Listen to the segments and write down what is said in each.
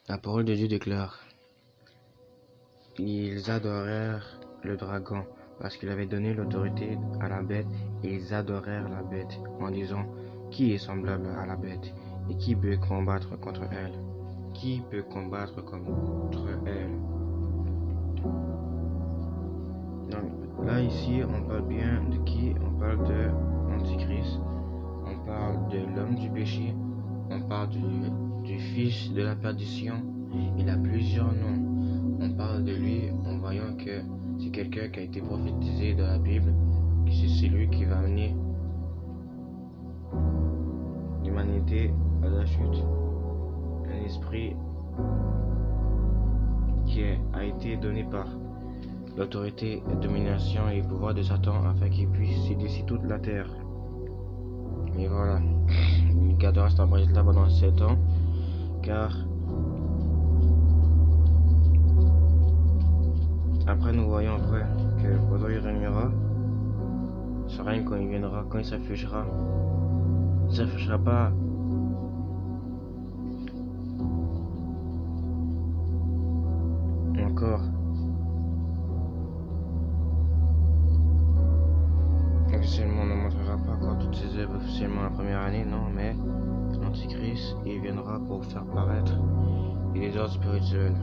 La parole de Dieu déclare: ils adorèrent le dragon parce qu'il avait donné l'autorité à la bête, et ils adorèrent la bête en disant: qui est semblable à la bête et qui peut combattre contre elle? Qui peut combattre contre elle? Donc là ici on parle bien de qui? On parle de l'Antichrist, on parle de l'homme du péché, on parle du fils de la perdition. Il a plusieurs noms. On parle de lui en voyant que c'est quelqu'un qui a été prophétisé dans la Bible, que c'est lui qui va amener l'humanité à la chute. Un esprit qui a été donné par l'autorité, la domination et le pouvoir de Satan afin qu'il puisse séduire toute la terre. Et voilà, il gardera cette emprise-là pendant 7 ans, car après nous voyons après que pendant il régnera, ce règne quand il viendra, quand il s'affichera pas encore officiellement, on ne montrera pas encore toutes ses œuvres officiellement la première année, non, mais l'Antichrist, il viendra pour faire paraître les ordres spirituels.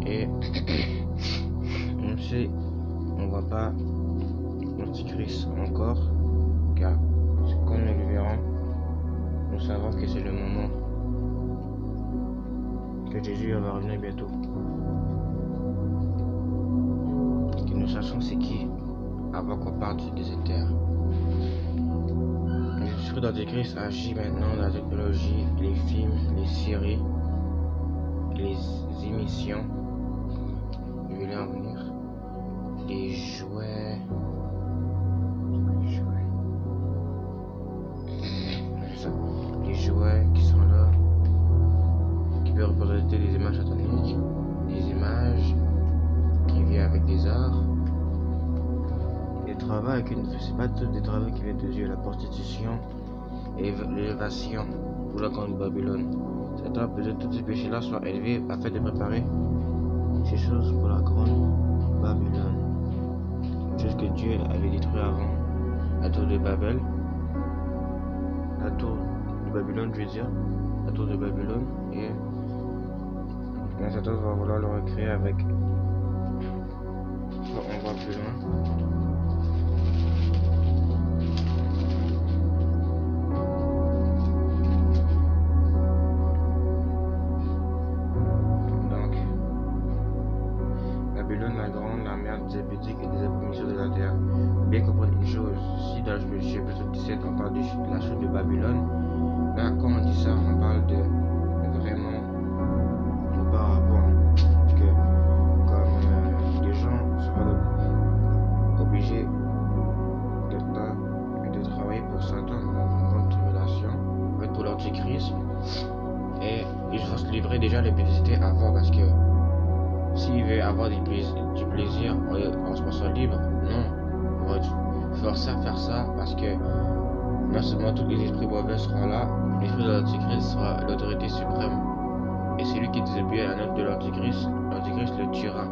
Et même si on ne voit pas l'Antichrist encore, car comme nous le verrons, nous savons que c'est le moment que Jésus va revenir bientôt. Que nous sachons c'est qui avant qu'on parte du désert. L'esprit d'Antichrist agit maintenant dans la technologie, les films, les séries, les émissions. Je vais en venir. Les jouets. Les jouets qui sont là, qui peuvent représenter des images sataniques, des images qui viennent avec des arts, des travaux c'est pas tous des travaux qui viennent de Dieu, la prostitution et l'élévation pour la grande Babylone. Satan peut que tous ces péchés-là soient élevés afin de préparer ces choses pour la grande Babylone. Chose que Dieu avait détruit avant, la tour de Babel. La tour de Babylone, je veux dire, la tour de Babylone, et Satan va vouloir le recréer avec. On va plus loin. Donc, Babylone la grande, la mère des petits et des abominations de la terre. Bien comprendre une chose, si dans le chapitre 17 on parle de la chute de Babylone, là quand on dit ça, on parle de vraiment auparavant, que comme les gens seront obligés de travailler pour Satan dans une grande tribulation, pour l'Antichrist, et ils vont se livrer déjà les publicités avant, parce que s'il veut avoir du plaisir en se pensant libre, non. On va forcer à faire ça parce que non seulement tous les esprits mauvais seront là, l'esprit de l'Antichrist sera l'autorité suprême. Et celui qui désobéit à la note de l'Antichrist le tuera.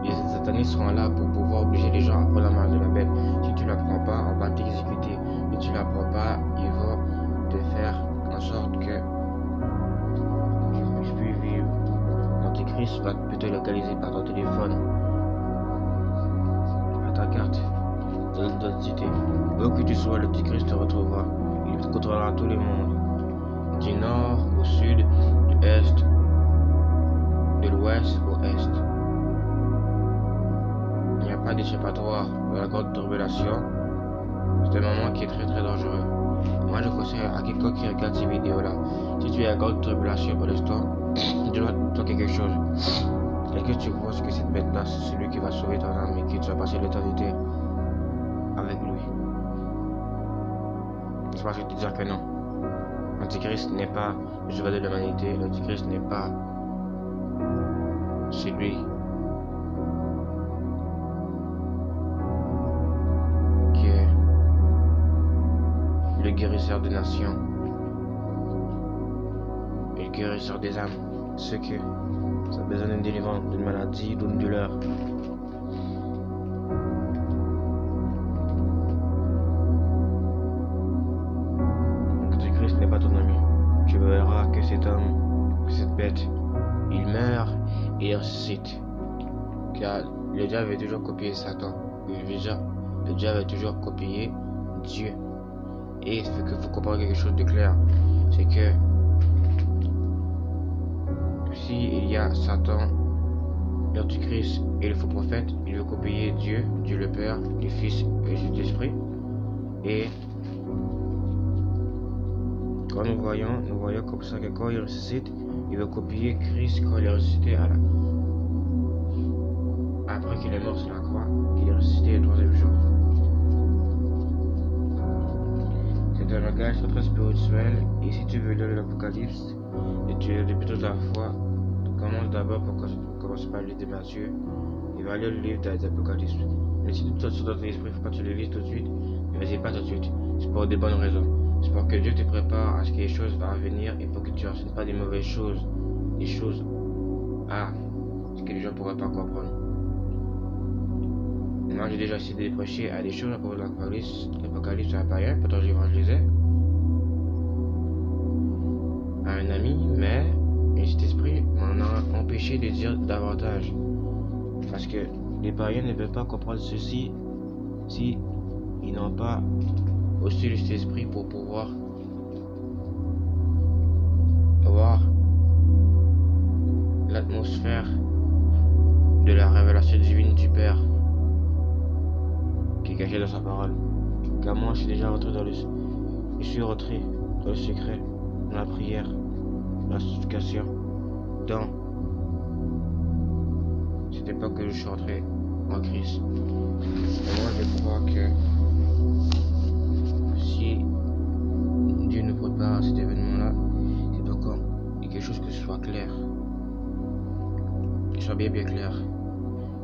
Les satanistes seront là pour pouvoir obliger les gens à prendre la marque de la bête. Si tu ne la prends pas, on va t'exécuter. Si tu ne la prends pas, ils vont te faire en sorte que tu ne puisses plus vivre. L'Antichrist va te localiser par ton téléphone, à ta carte d'identité. Où que tu sois, l'Antichrist te retrouvera. Il contrôlera tout le monde, du nord au sud, du est, de l'ouest au est. Il n'y a pas d'échappatoire dans la grande tribulation. C'est un moment qui est très très dangereux. Moi je conseille à quelqu'un qui regarde ces vidéos là, si tu es à la grande tribulation pour l'instant, tu dois faire quelque chose. Et que tu vois que cette bête là, c'est celui qui va sauver ton âme et qui tu vas passer l'éternité avec lui. C'est pas que je te dire que non. L'Antichrist n'est pas le sauveur de l'humanité. L'Antichrist n'est pas celui qui est le guérisseur des nations. Et guérisseur des âmes, ceux qui ont besoin d'une délivrance, d'une maladie, d'une douleur. L'Antichrist n'est pas ton ami. Tu verras que cet homme, que cette bête, il meurt et il ressuscite. Car le diable avait toujours copié Satan. Le diable avait toujours copié Dieu. Et ce qu'il faut comprendre quelque chose de clair, c'est que si il y a Satan, l'Antichrist et le faux prophète, il veut copier Dieu, Dieu le Père, le Fils et le Saint-Esprit. Et quand nous voyons comme ça que quand il ressuscite, il veut copier Christ quand il est ressuscité après qu'il est mort sur la croix, qu'il est ressuscité le troisième jour. C'est un langage très spirituel, et si tu veux lire l'Apocalypse, et tu es depuis toute la foi, commence d'abord par le livre de Matthieu, et va lire le livre d'Apocalypse. Mais si tu te sens dans ton esprit, il ne faut pas que tu le lises tout de suite, ne vas-y pas tout de suite, c'est pour des bonnes raisons. C'est pour que Dieu te prépare à ce que les choses vont venir, et pour que tu ne ressentes pas des mauvaises choses, des choses ce que les gens ne pourraient pas comprendre. Moi j'ai déjà essayé de prêcher à des choses à propos de l'Apocalypse à un païen, pourtant j'évangélisais à un ami, mais cet esprit m'en a empêché de dire davantage. Parce que les païens ne veulent pas comprendre ceci si ils n'ont pas aussi cet esprit pour pouvoir voir l'atmosphère de la révélation divine du Père qui est cachée dans sa parole. Car moi je suis déjà rentré je suis rentré dans le secret, dans la prière, dans la supplication, dans cette époque que je suis rentré en Christ. Et moi je crois que si Dieu nous prépare à cet événement-là, c'est pour qu'il y ait quelque chose que ce soit clair, qu'il soit bien clair.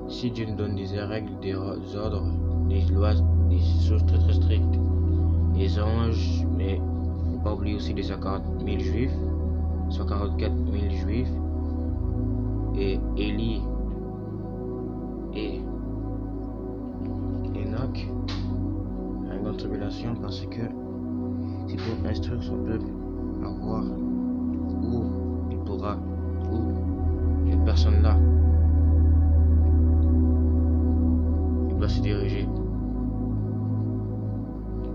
Si Dieu nous donne des règles, des ordres, des lois, des choses très strictes, les anges, mais il ne faut pas oublier aussi les 140 000 juifs, 144 000 juifs, et Élie et Enoch, à une grande tribulation, parce que c'est pour instruire son peuple à voir où cette personne-là doit se diriger.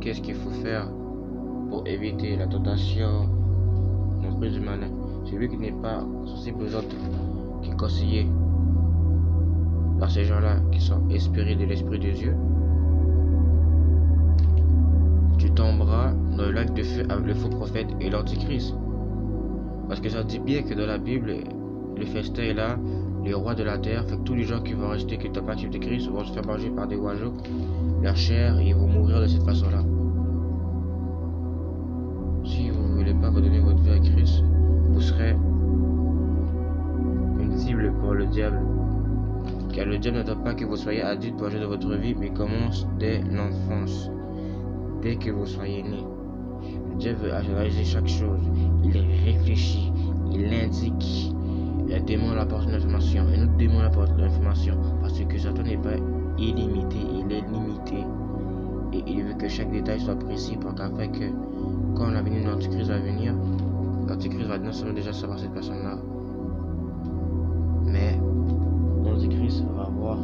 Qu'est-ce qu'il faut faire pour éviter la tentation, l'emprise du malin? Celui qui n'est pas sensible aux autres, qui est conseillé par ces gens-là qui sont inspirés de l'Esprit de Dieu, tu tomberas dans le lac de feu avec le faux prophète et l'Antichrist. Parce que ça dit bien que dans la Bible, le festin est là, les rois de la terre, fait que tous les gens qui vont rester, qui n'ont pas actifs de Christ, vont se faire manger par des oiseaux, leur chair, et ils vont mourir de cette façon-là. Si vous ne voulez pas redonner votre vie à Christ, vous serez une cible pour le diable. Car le diable n'attend pas que vous soyez adulte pour agir dans votre vie, mais commence dès l'enfance, dès que vous soyez né. Le diable veut analyser chaque chose, il réfléchit, il indique. Un démon apporte l'information, un autre démon apporte l'information, parce que Satan n'est pas illimité, il est limité. Et il veut que chaque détail soit précis pour qu'afin que quand la venue de l'Antichrist va venir, l'Antichrist va non seulement déjà savoir cette personne-là, mais l'Antichrist va voir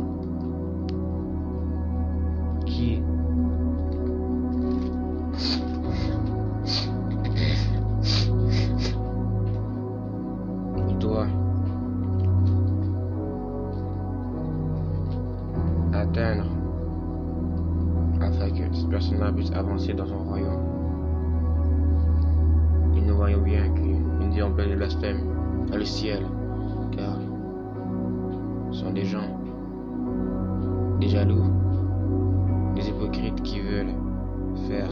qui doit atteindre afin que cette personne-là puisse avancer dans son royaume. Et nous voyons bien qu'il dit en plein de blasphème dans le ciel, car ce sont des gens, des jaloux, des hypocrites qui veulent faire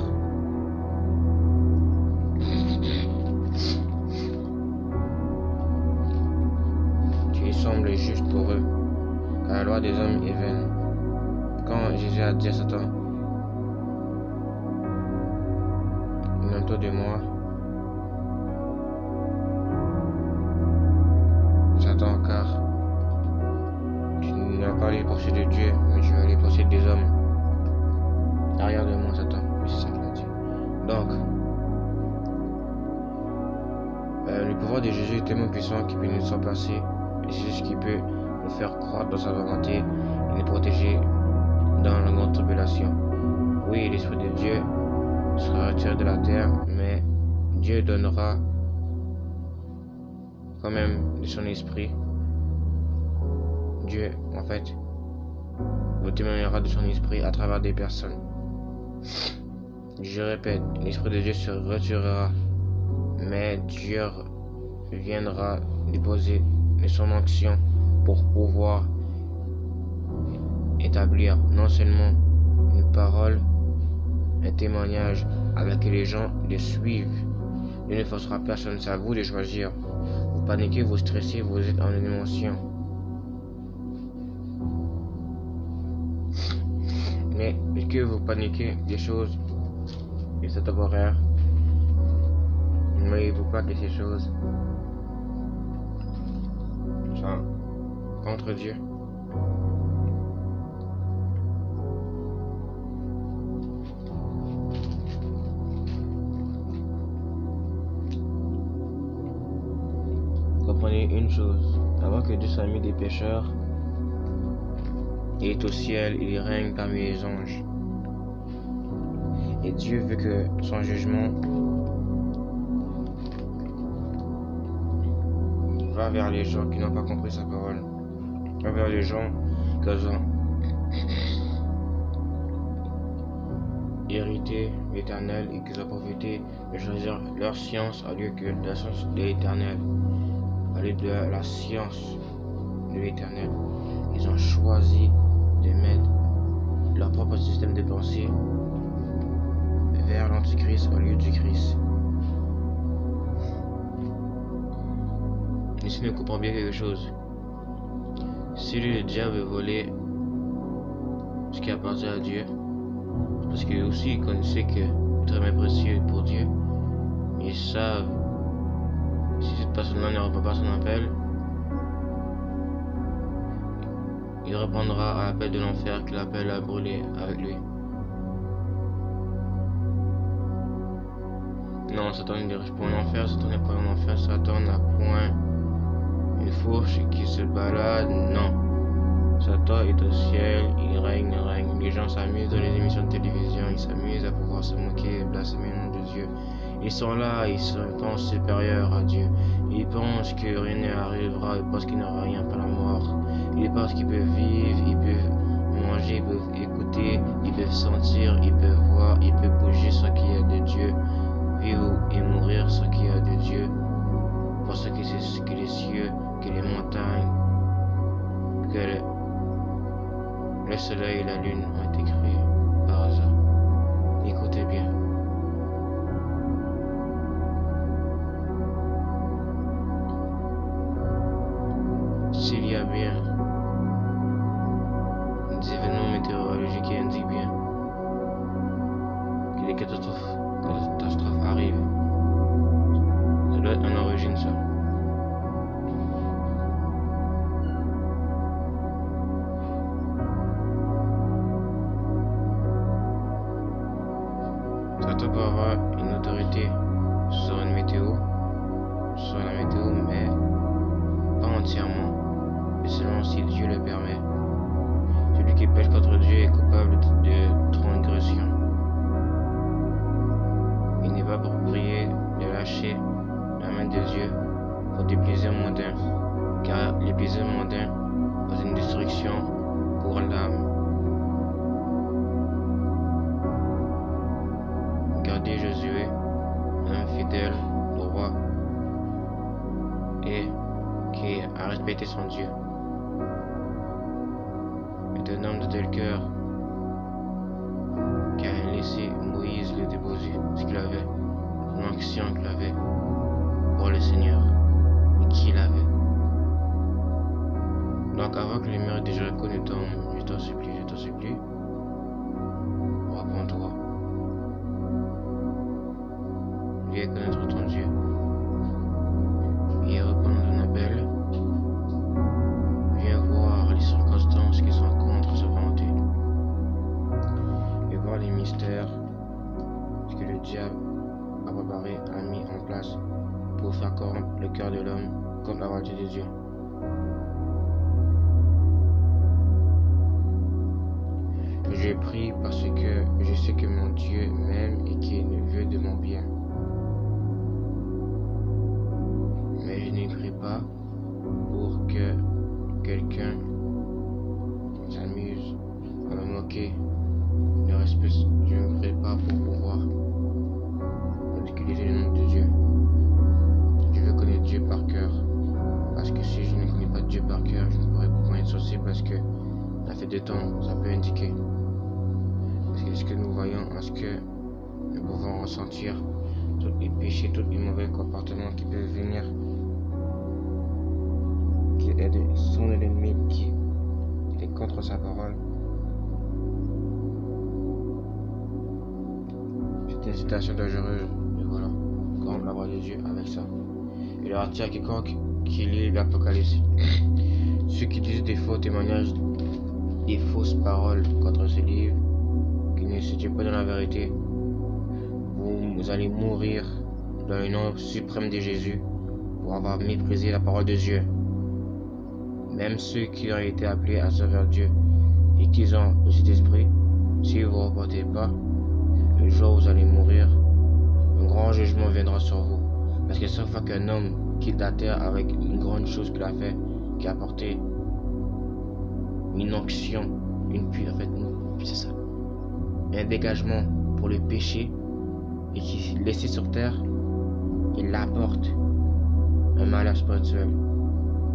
qui semble juste pour eux, car la loi des hommes est vaine. Quand Jésus a dit à Satan, éloigne-toi de moi, poursuite de Dieu, mais tu vas aller poursuivre des hommes. Arrière de moi, Satan. Oui, c'est ça qu'il a dit. Donc, le pouvoir de Jésus est tellement puissant qu'il peut nous surpasser. Et c'est ce qui peut nous faire croire dans sa volonté et nous protéger dans la grande tribulation. Oui, l'Esprit de Dieu sera retiré de la terre, mais Dieu donnera quand même de son esprit. Dieu, en fait, vous témoignera de son esprit à travers des personnes. Je répète, l'Esprit de Dieu se retirera, mais Dieu viendra déposer de son action pour pouvoir établir non seulement une parole, un témoignage avec les gens le suivent. Dieu ne forcera personne, c'est à vous de choisir. Vous paniquez, vous stressez, vous êtes en émotion. Mais puisque vous paniquez des choses et c'est temporaire, ne voyez-vous pas que ces choses sont contre Dieu? Comprenez une chose, avant que Dieu soit mis des pécheurs, il est au ciel, il règne parmi les anges. Et Dieu veut que son jugement va vers les gens qui n'ont pas compris sa parole, va vers les gens qui ont hérité l'éternel et qui ont profité de choisir leur science au lieu que la science de l'éternel, au lieu de la science de l'éternel. Ils ont choisi de mettre leur propre système de pensée vers l'antichrist au lieu du Christ. Ici, nous comprenons bien quelque chose. Si le diable veut voler ce qui appartient à Dieu, parce que aussi ils connaissaient que c'est très bien précieux pour Dieu, ils savent si cette personne-là ne répond pas à son appel, il répondra à l'appel de l'enfer qu'il appelle à brûler avec lui. Non, Satan ne dirige pas en enfer, Satan n'est pas en enfer, Satan n'a point une fourche qui se balade, non. Satan est au ciel, il règne, il règne. Les gens s'amusent dans les émissions de télévision, ils s'amusent à pouvoir se moquer, blasphémer le nom de Dieu. Ils sont là, ils se pensent supérieurs à Dieu. Ils pensent que rien ne arrivera, ils pensent qu'il n'y aura rien après la mort. Ils pensent qu'ils peuvent vivre, ils peuvent manger, ils peuvent écouter, ils peuvent sentir, ils peuvent voir, ils peuvent bouger ce qu'il y a de Dieu, vivre et mourir ce qu'il y a de Dieu. Parce que c'est ce que les cieux, que les montagnes, que le soleil et la lune ont été créés par hasard. Écoutez bien. S'il y a bien des événements météorologiques qui indiquent bien que les catastrophes arrivent, ça doit être en origine ça. Satan peut avoir une autorité sur une météo, mais pas entièrement, et seulement si Dieu le permet. Celui qui pêche contre Dieu est coupable de transgression. Il n'est pas approprié de lâcher la main de Dieu pour des plaisirs mondains, car les plaisirs mondains ont une destruction pour l'âme. Regardez Josué, un fidèle, droit, et qui a respecté son Dieu. C'est un homme de tel cœur qui a laissé Moïse le déposer, ce qu'il avait, l'action qu'il avait pour le Seigneur, et qu'il avait. Donc avant que les murs de Jéricho ne tombent, je t'en supplie, repends-toi. Viens connaître ton Dieu. Viens répondre à ton appel. Viens voir les circonstances qui sont contre pour faire corrompre le cœur de l'homme contre la volonté de Dieu. Je prie parce que je sais que mon Dieu m'aime et qu'il veut de mon bien. Mais je ne prie pas pour que quelqu'un s'amuse à me moquer. Je ne prie pas pour pouvoir ridiculiser le nom de Dieu. Je veux connaître Dieu par cœur. Parce que si je ne connais pas Dieu par cœur, je ne pourrais pas être saucé parce que la fête de temps, ça peut indiquer. C'est ce que nous voyons, à ce que nous pouvons ressentir tous les péchés, tous les mauvais comportements qui peuvent venir, qui sont de l'ennemi, qui est contre sa parole. C'est une citation dangereuse, et voilà, contre la voix de Dieu avec ça. Il leur attire quiconque qui lit l'Apocalypse. Ceux qui disent des faux témoignages, des fausses paroles contre ce livre, qui ne se tient pas dans la vérité, vous allez mourir dans le nom suprême de Jésus pour avoir méprisé la parole de Dieu. Même ceux qui ont été appelés à servir Dieu et qui ont le Saint-Esprit, si vous ne reportez pas, le jour où vous allez mourir, un grand jugement viendra sur vous. Parce que chaque fois qu'un homme quitte la terre avec une grande chose qu'il a fait, qui a apporté une onction, c'est ça, un dégagement pour le péché, et qui est laissé sur terre, il apporte un malheur spirituel.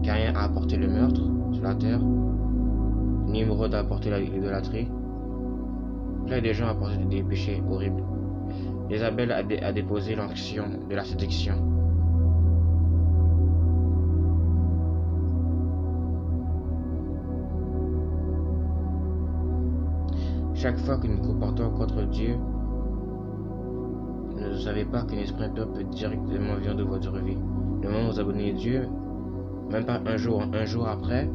Car rien a apporté le meurtre sur la terre, Nimrod a apporté l'idolâtrie, plein de gens ont apporté des péchés horribles. Isabelle a déposé l'onction de la séduction. Chaque fois que nous nous comportons contre Dieu, vous ne savez pas qu'un esprit impur peut directement venir de votre vie. Le moment où vous abonnez à Dieu, même pas un jour après,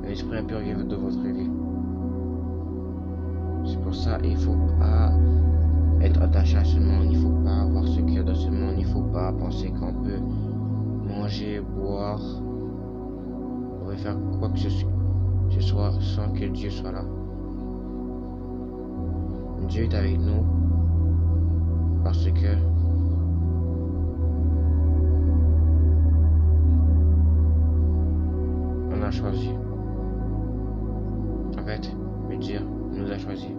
un esprit impur vient de votre vie. C'est pour ça qu'il ne faut pas être attaché à ce monde, il ne faut pas avoir ce qu'il y a dans ce monde, il ne faut pas penser qu'on peut manger, boire, on va faire quoi que ce soit sans que Dieu soit là. Dieu est avec nous parce que on a choisi. En fait, je veux dire, il nous a choisi.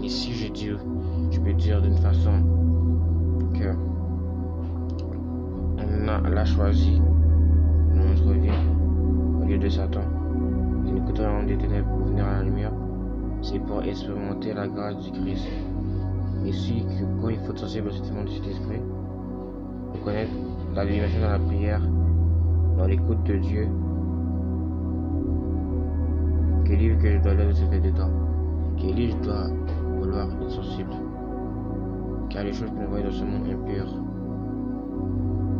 Ici, je peux dire d'une façon que on l'a choisi dans notre vie au lieu de Satan. Si nous quittons des ténèbres pour venir à la lumière, c'est pour expérimenter la grâce du Christ. Ici, quand il faut être sensible au sentiment de cet esprit, pour connaître la divination dans la prière, dans l'écoute de Dieu, quel livre que je dois lire de ce fait de temps, quel livre je dois vouloir être sensible, car les choses que nous voyons dans ce monde impur,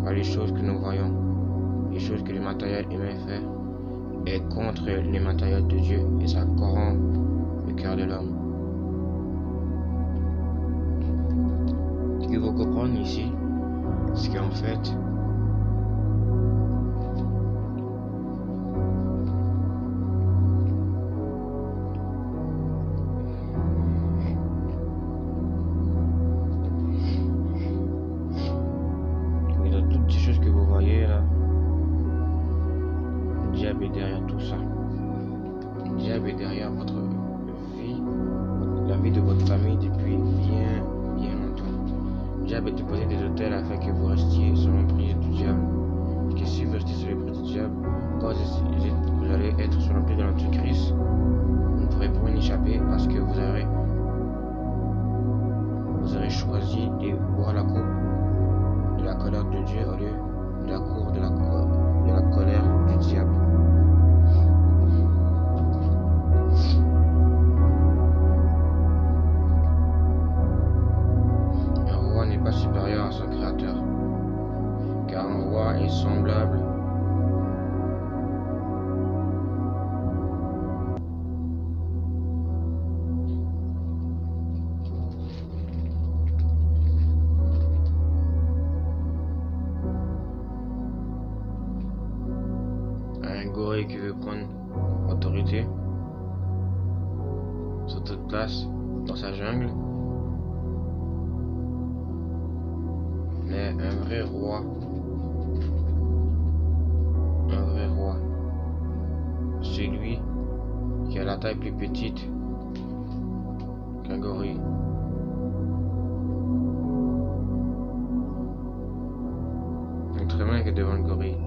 car les choses que nous voyons, les choses que le matériel humain fait, est contre les matériels de Dieu et ça corrompt le cœur de l'homme. Ce qu'il faut comprendre ici, c'est qu'en fait, dans toutes ces choses que vous voyez là, le diable est derrière tout ça. Le diable est derrière votre vie, la vie de votre famille depuis bien longtemps. Le diable a déposé des autels afin que vous restiez sur l'emprise du diable. Et que si vous restez sur l'emprise du diable, quand vous allez être sur l'emprise de l'Antichrist, vous ne pourrez pas y échapper parce que vous aurez choisi de boire la coupe de la colère de Dieu au lieu de la cour de la colère du diable. Un roi n'est pas supérieur à son créateur, car un roi est semblable gorille qui veut prendre autorité sur toute place dans sa jungle. Mais un vrai roi, celui qui a la taille plus petite qu'un gorille. L'être humain est devant le gorille.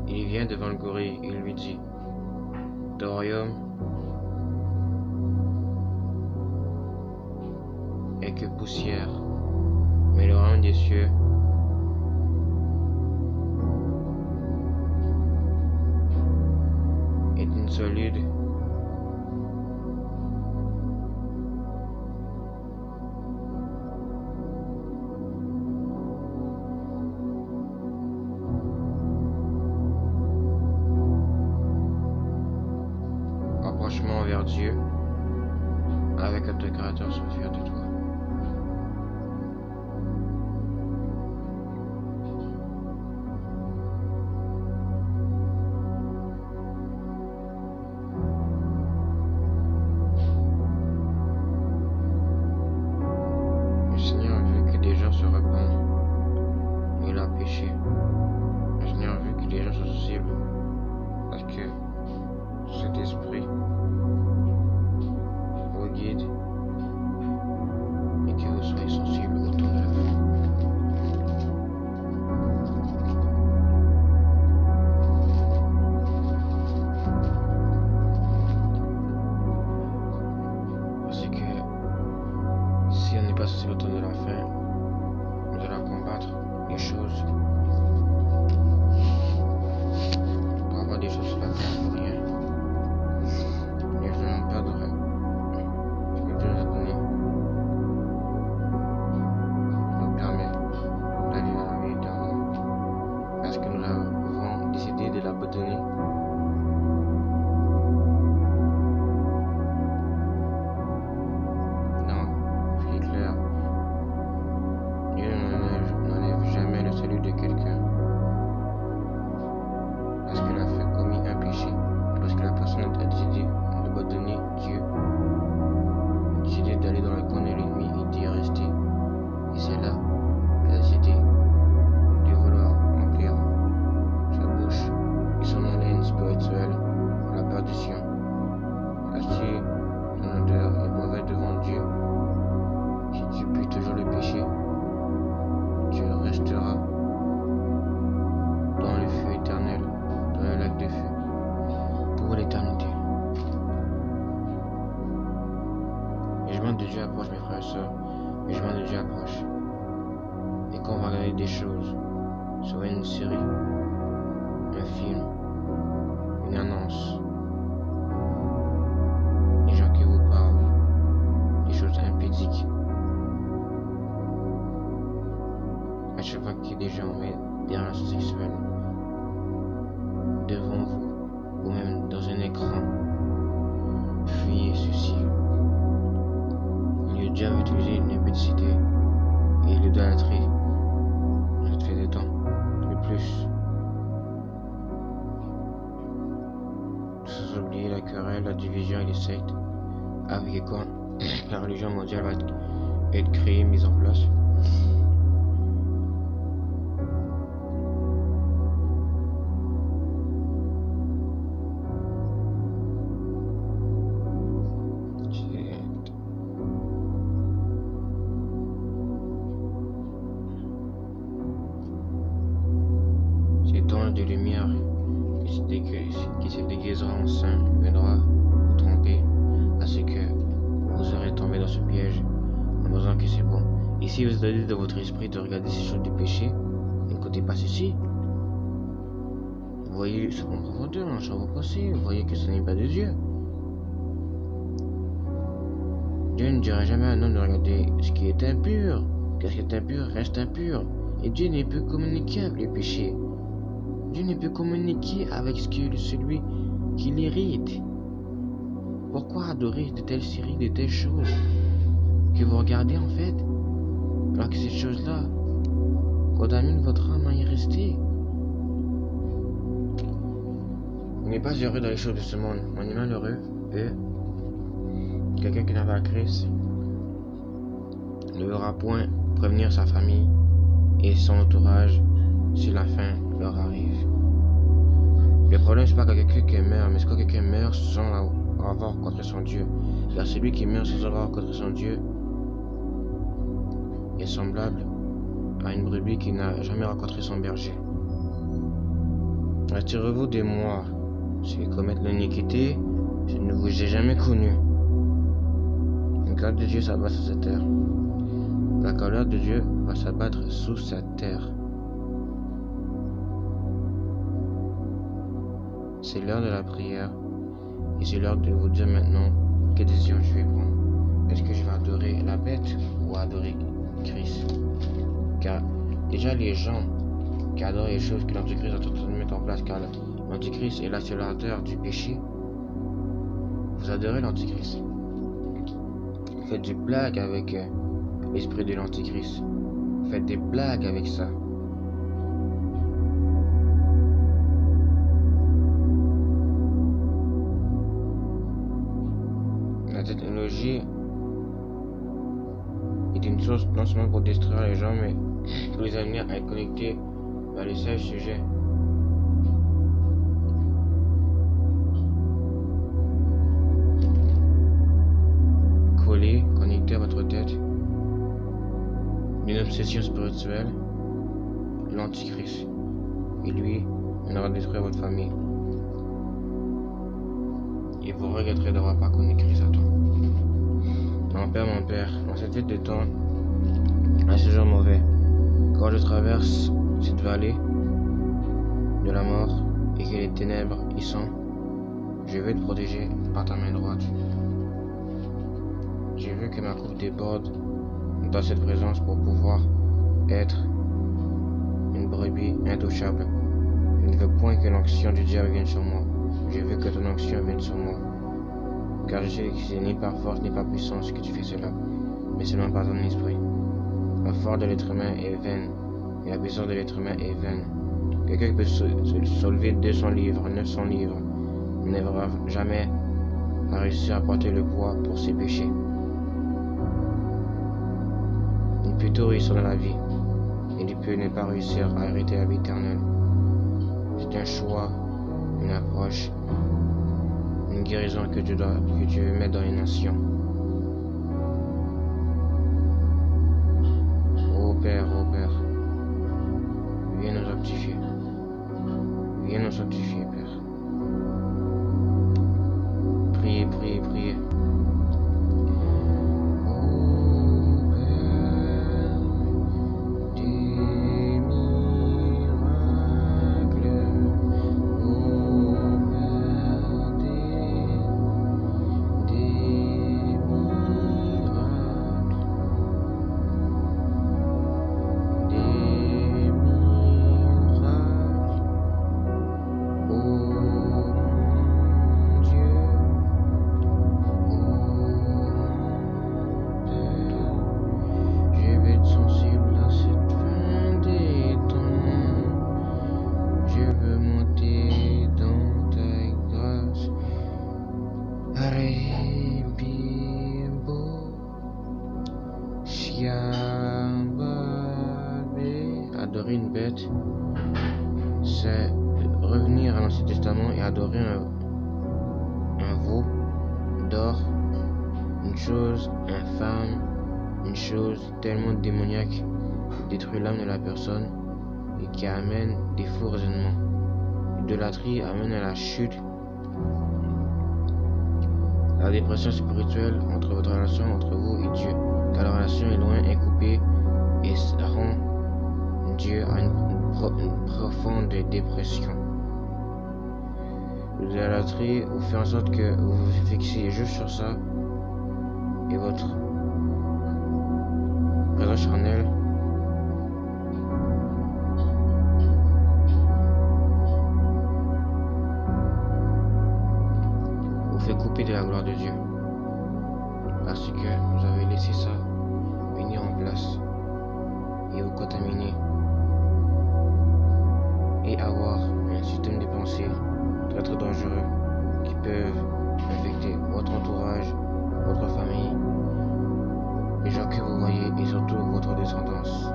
Il vient devant le gorille et il lui dit: ton royaume est que poussière, mais le royaume des cieux est une solide approchement vers Dieu avec ton créateur soit fier de toi. Le Seigneur veut que des gens se répandent. Il a péché. Le Seigneur veut que des gens soient sensibles parce que cet esprit vous guide et que vous soyez sensibles au temps de la vie. Parce que si on n'est pas sensible au temps de la fin, nous allons combattre les choses pour avoir des choses là pour rien. Et je n'en perdrai ce que Dieu nous a donné nous permet d'aller dans la vie éternelle parce que nous avons décidé de l'abandonner. Non, ce qui est clair, Dieu n'enlève jamais le salut de quelqu'un parce qu'il a fait commis un péché, parce que la personne a décidé d'abandonner Dieu, décidé d'aller dans le camp de l'ennemi et d'y rester. Et c'est là qu'elle a décidé de vouloir remplir sa bouche et son haleine spirituelle pour la perdition. Car si ton odeur est mauvaise devant Dieu, si tu puis toujours le péché, tu resteras dans le feu éternel, dans le lac de feu, pour l'éternité. Le jugement de Dieu approche, mes frères et sœurs. Le jugement de Dieu approche. Et quand on va regarder des choses, soit une série, un film, une annonce, des gens qui vous parlent, des choses impudiques, à chaque fois qu'il y a des gens des relations sexuelles devant vous, ou même dans un écran, fuyez ceci. Dieu a utilisé l'impudicité et l'idolâtrie dans cette fait de temps. De plus, sans oublier la querelle, la division et les sectes, avec quand la religion mondiale va être créée, mise en place. De lumière qui se déguisera en saint viendra vous tromper à ce que vous serez tombé dans ce piège en pensant que c'est bon. Et si vous avez dans votre esprit de regarder ces choses de péché, n'écoutez pas ceci. Vous voyez ce qu'on profondeur dans vos pensées, vous voyez que ce n'est pas de Dieu. Dieu ne dira jamais à un homme de regarder ce qui est impur, car ce qui est impur reste impur. Et Dieu ne peut communiquer avec les péchés. Dieu ne peut communiquer avec celui qui l'hérite. Pourquoi adorer de telles séries, de telles choses que vous regardez en fait? Alors que cette chose-là contamine votre âme à y rester. On n'est pas heureux dans les choses de ce monde. On est malheureux. Et quelqu'un qui n'a pas Christ ne verra point prévenir sa famille et son entourage si la fin leur arrive. Le problème, c'est pas que quelqu'un qui meurt, mais c'est quand quelqu'un meurt sans avoir rencontré son Dieu. Car celui qui meurt sans avoir rencontré son Dieu est semblable à une brebis qui n'a jamais rencontré son berger. Retirez-vous de moi, si vous commettez l'iniquité, je ne vous ai jamais connu. La colère de Dieu s'abat sur cette terre. La colère de Dieu va s'abattre sous cette terre. C'est l'heure de la prière et c'est l'heure de vous dire maintenant quelle décision je vais prendre. Est-ce que je vais adorer la bête ou adorer Christ? Car déjà les gens qui adorent les choses que l'Antichrist est en train de mettre en place, car l'Antichrist est l'accélérateur du péché, vous adorez l'Antichrist. Vous faites des blagues avec l'esprit de l'Antichrist. Vous faites des blagues avec ça. La technologie est une source non seulement pour distraire les gens, mais pour les amener à être connectés vers les sages sujets. Collés, connectés à votre tête, d'une obsession spirituelle, l'Antichrist. Et lui, il aura détruit votre famille. Et vous regretterez d'avoir pas connu Christ à temps. Mon Père, dans cette fête de temps, à ce jour mauvais, quand je traverse cette vallée de la mort et que les ténèbres y sont, je veux te protéger par ta main droite. Je veux que ma coupe déborde dans cette présence pour pouvoir être une brebis intouchable. Je ne veux point que l'onction du diable vienne sur moi. Je veux que ton onction vienne sur moi. Car je sais que c'est ni par force ni par puissance que tu fais cela, mais seulement par ton esprit. La force de l'être humain est vaine, et la puissance de l'être humain est vaine. Quelqu'un qui peut se soulever 200 livres, 900 livres, n'arrivera jamais à réussir à porter le poids pour ses péchés. Il peut tout réussir dans la vie, et il peut ne pas réussir à hériter la vie éternelle. C'est un choix, une approche, une guérison que tu veux mettre dans les nations. Ô Père, viens nous sanctifier. Viens nous sanctifier, Père. Priez, priez, priez. Adorer une bête, c'est revenir à l'Ancien Testament et adorer un veau d'or, une chose infâme, une chose tellement démoniaque qui détruit l'âme de la personne et qui amène des faux raisonnements. L'idolâtrie amène à la chute, à la dépression spirituelle entre votre relation entre vous et Dieu, car la relation est loin, est coupée et ça rend Dieu a une profonde dépression. L'idolâtrie vous fait en sorte que vous vous fixiez juste sur ça et votre présence charnelle vous fait couper de la gloire de Dieu parce que vous avez laissé ça venir en place. et vous contaminer et avoir un système de pensée très très dangereux qui peuvent infecter votre entourage, votre famille, les gens que vous voyez et surtout votre descendance.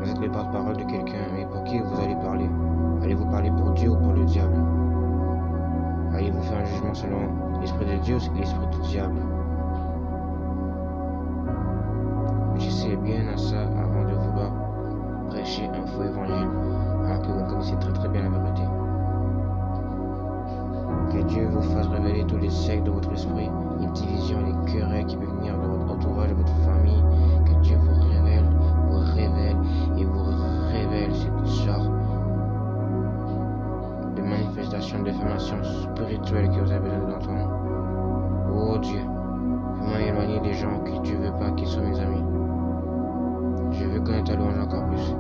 Vous êtes le porte-parole de quelqu'un, mais pour qui vous allez parler? Allez-vous parler pour Dieu ou pour le diable? Allez-vous faire un jugement selon l'esprit de Dieu ou l'esprit du diable? Réfléchissez bien à ça avant de vouloir prêcher un faux évangile alors que vous connaissez très très bien la vérité. Que Dieu vous fasse révéler tous les siècles de votre esprit, les divisions, les querelles qui peuvent venir de votre entourage, de votre famille. Que Dieu vous révèle et vous révèle cette sorte de manifestation, de formation spirituelle que vous avez besoin d'entendre. Oh Dieu, fais-moi éloigner des gens que tu veux pas qu'ils soient mes amis. Je veux connaître ta louange encore plus.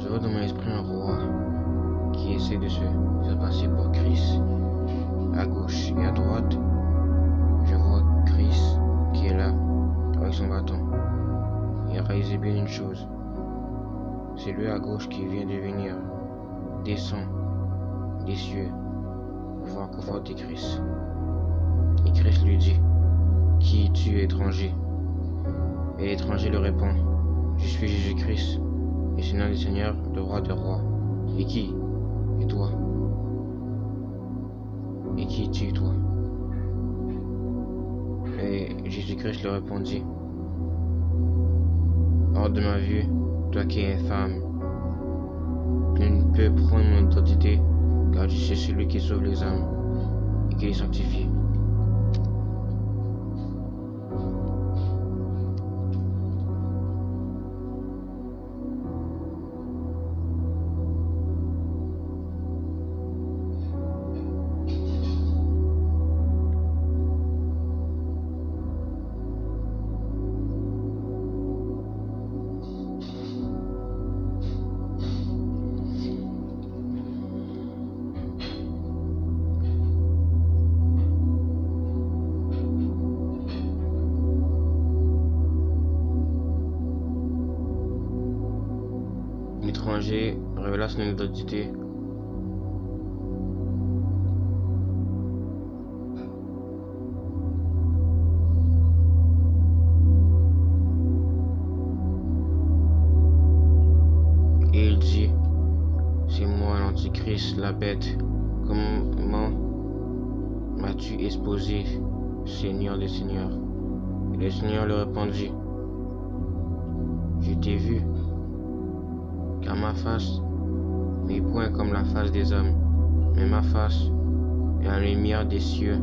Je vois dans mon esprit un roi qui essaie de se faire passer pour Christ. À gauche et à droite, je vois Christ qui est là avec son bâton. Et réalisez bien une chose, c'est lui à gauche qui vient de venir, descend des cieux pour pouvoir conforter Christ. Et Christ lui dit, qui es-tu, étranger? Et l'étranger lui répond, je suis Jésus-Christ, le Seigneur des seigneurs, le roi des rois. Et qui? Et toi? Et qui es-tu, toi? Et Jésus-Christ lui répondit, hors de ma vue, toi qui es infâme, tu ne peux prendre mon identité, car je suis celui qui sauve les âmes et qui les sanctifie. L'étranger révéla son identité. Et il dit, c'est moi l'Antichrist, la bête. Comment m'as-tu exposé, Seigneur des seigneurs? Et le Seigneur lui répondit, je t'ai vu, car ma face n'est point comme la face des hommes, mais ma face est la lumière des cieux,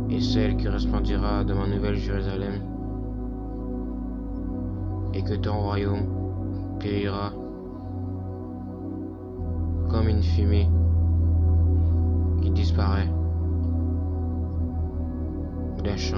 et celle qui resplendira de ma nouvelle Jérusalem, et que ton royaume périra comme une fumée qui disparaît d'un champ.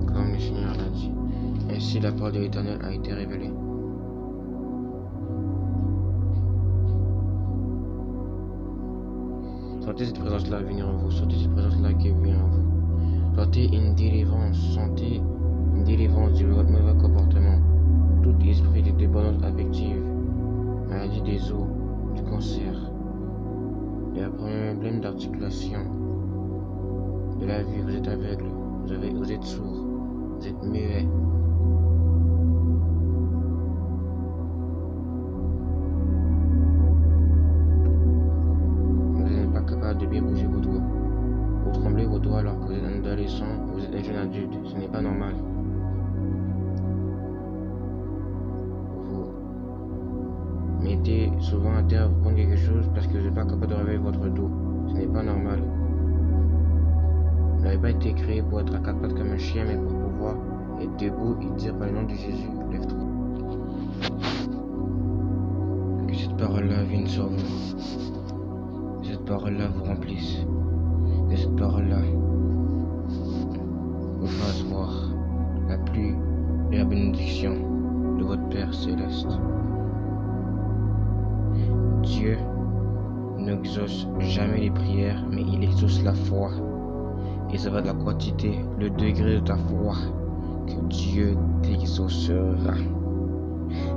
Comme le Seigneur l'a dit. Ainsi la parole de l'Éternel a été révélée. Sentez cette présence-là venir en vous. Sentez cette présence-là qui vient en vous. Sentez une délivrance. Sentez une délivrance de votre mauvais comportement. Tout esprit de dépendance affective, maladie des os, du cancer, des problèmes d'articulation, de la vue, vous êtes aveugle, vous êtes sourd, vous êtes muet. pas normal. Vous mettez souvent à terre, vous prenez quelque chose parce que vous n'êtes pas capable de réveiller votre dos. Ce n'est pas normal. Vous n'avez pas été créé pour être à quatre pattes comme un chien, mais pour pouvoir être debout et dire par le nom de Jésus, lève-toi. Que cette parole-là vienne sur vous. Que cette parole-là vous remplisse. Que cette parole-là vous fasse voir la pluie et la bénédiction de votre Père Céleste. Dieu n'exauce jamais les prières, mais il exauce la foi. Et ça va de la quantité, le degré de ta foi, que Dieu t'exaucera.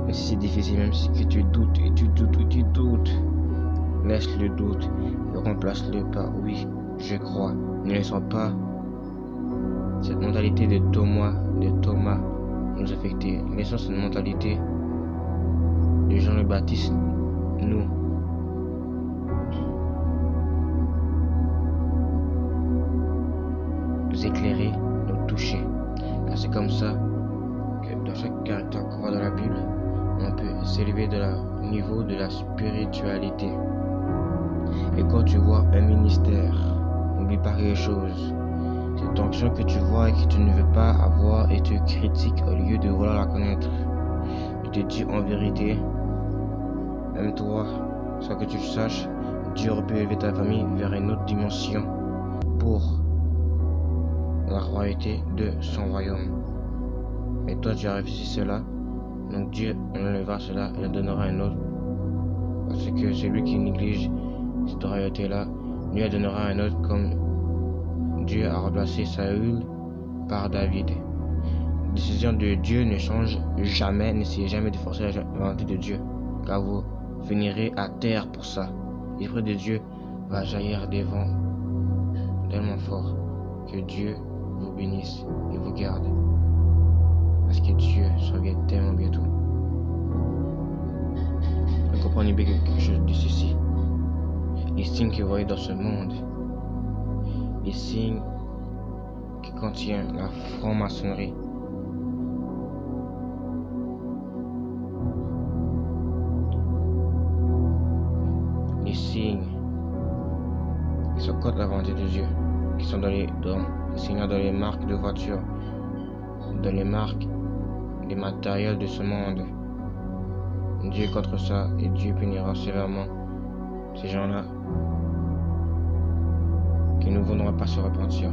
Mais si c'est difficile, même si que tu doutes, laisse le doute et remplace-le par oui, je crois. Ne laissons pas cette mentalité de Thomas nous affecter. Laissons cette mentalité de Jean le Baptiste nous éclairer, nous toucher. Car c'est comme ça que dans chaque caractère qu'on voit dans la Bible, on peut s'élever de la niveau de la spiritualité. Et quand tu vois un ministère, n'oublie pas quelque chose. Cette onction que tu vois et que tu ne veux pas avoir et tu critiques au lieu de vouloir la connaître. Je te dis en vérité, même toi, sans que tu le saches, Dieu aurait pu élever ta famille vers une autre dimension pour la royauté de son royaume. Mais toi, tu as réussi cela, donc Dieu enlèvera cela et le donnera à un autre. Parce que celui qui néglige cette royauté-là, lui la donnera à un autre, comme Dieu a remplacé Saül par David. La décision de Dieu ne change jamais, n'essayez jamais de forcer la volonté de Dieu, car vous finirez à terre pour ça. L'Esprit de Dieu va jaillir des vents tellement fort que Dieu vous bénisse et vous garde. Parce que Dieu revient tellement bientôt. Vous comprenez bien quelque chose de ceci. Les signes que vous voyez dans ce monde, les signes qui contiennent la franc-maçonnerie, les signes qui sont contre la volonté de Dieu, qui sont dans les signes dans les marques de voitures, dans les marques des matériels de ce monde. Dieu est contre ça et Dieu punira sévèrement ces gens-là qui ne voudront pas se repentir.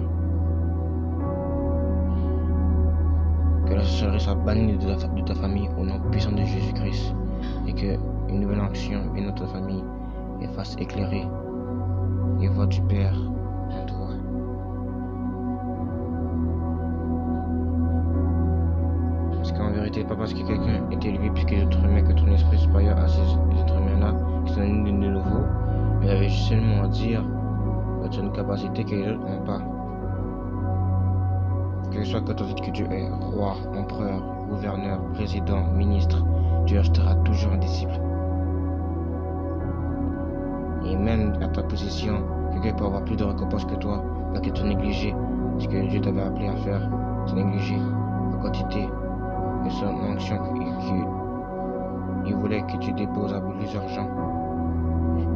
Que la sorcellerie soit bannie de ta famille au nom puissant de Jésus-Christ et que une nouvelle action vienne dans ta famille et fasse éclairer les voix du Père en toi. Parce qu'en vérité, pas parce que quelqu'un est élevé plus que les autres humains que ton esprit supérieur à ces êtres humains-là qui sont nés de nouveau, mais il avait juste seulement à dire que tu as une capacité que les autres n'ont pas. Que ce soit que tu dis que Dieu est roi, empereur, gouverneur, président, ministre, Dieu restera toujours un disciple. Et même à ta position, quelqu'un peut avoir plus de récompense que toi, parce que tu as négligé ce que Dieu t'avait appelé à faire. Tu as négligé la quantité de son onction qu'il voulait que tu déposes à plusieurs gens.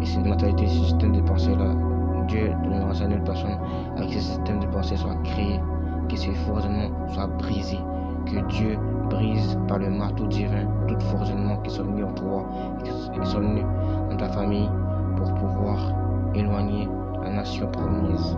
Et cette mentalité, ce système de pensée-là, Dieu donnera ça à une personne avec ce système de pensée soit créé, que ces foisonnements soient brisés, que Dieu brise par le marteau divin tout foisonnement qui sont venus en toi, qui sont venus dans ta famille pour pouvoir éloigner la nation promise.